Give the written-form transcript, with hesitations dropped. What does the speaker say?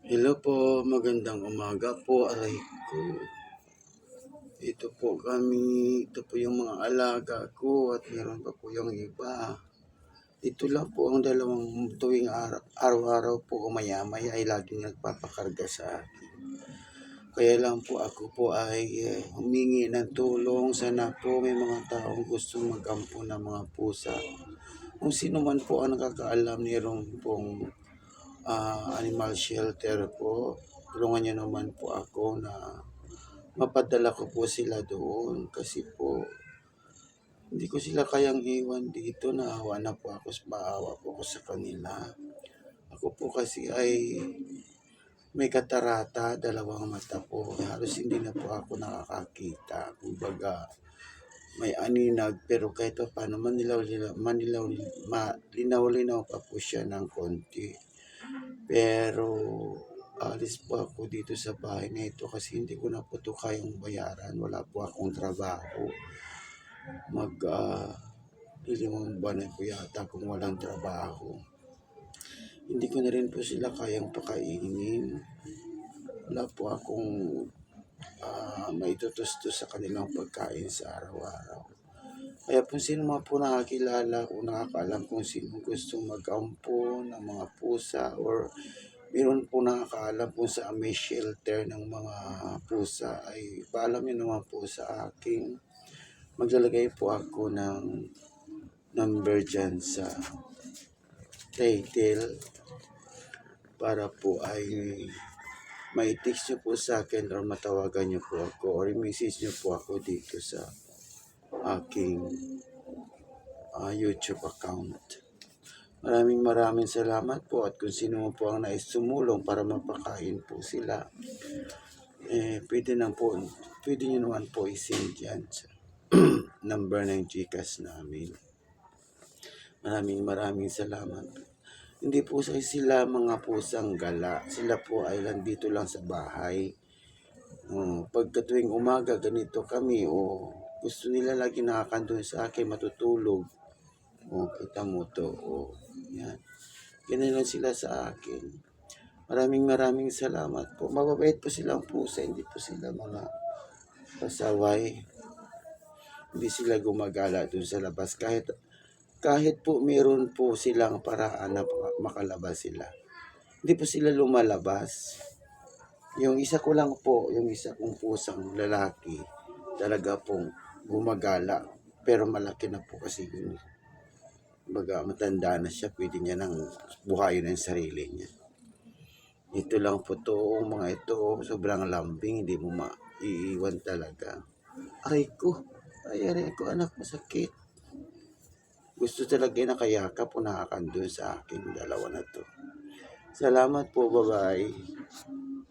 Hello po, magandang umaga po. Aray ko. Ito po yung mga alaga ko at meron pa po yung iba. Ito lang po ang dalawang tuwing araw-araw po o maya-maya ay laging nagpapakarga sa akin. Kaya lang po ako po ay humingi ng tulong. Sana po may mga taong gustong mag-ampo ng mga pusa. Kung sino man po ang nakakaalam nirong pong animal shelter po, tulungan niyo naman po ako na mapadala ko po sila doon kasi po hindi ko sila kayang iwan dito. Naawa na po ako, maawa po ako sa kanila. Ako po kasi ay may katarata, dalawang mata po. Halos hindi na po ako nakakakita. Kumbaga, may aninag pero kahit pa paano malinaw-linaw pa po siya ng konti. Pero alis po ako dito sa bahay na ito kasi hindi ko na po ito kayang bayaran. Wala po akong trabaho. Limang buwan na po yata kung walang trabaho. Hindi ko na rin po sila kayang pakainin. Wala po akong maitutustos sa kanilang pagkain sa araw-araw. Kaya kung sino man po nakakilala o nakakaalam kung sino gustong mag-ampo ng mga pusa or meron po nakakaalam kung sa may shelter ng mga pusa ay paalam nyo naman po sa akin. Maglalagay po ako ng number dyan sa title para po ay mai-text nyo po sa akin or matawagan nyo po ako or i-message nyo po ako dito sa aking YouTube account. Maraming salamat po at kung sino po ang nais sumulong para mapakain po sila, pwede nyo naman po i-send yan sa number ng GCash namin. Maraming salamat. Hindi po sila mga pusang gala. Sila po ay nandito lang sa bahay. Pagkatuwing umaga, ganito kami. Gusto nila lagi nakakandun sa akin, matutulog. Kita mo to. Yan. Ganun lang sila sa akin. Maraming salamat po. Mababait po silang pusa. Hindi po sila mga pasaway. Hindi sila gumagala dun sa labas. Kahit po meron po silang paraan na makalabas sila. Hindi po sila lumalabas. Yung isa ko lang po, yung isa kong pusang lalaki, talaga pong gumagala. Pero malaki na po kasi yun. Baga matanda na siya, pwede niya nang buhayin ang sarili niya. Ito lang po to, mga ito, sobrang lambing, hindi mo maiiwan talaga. Aray ko, anak, masakit. Gusto talaga nakayakap o nakakandun sa akin, dalawa na to. Salamat po, bye-bye.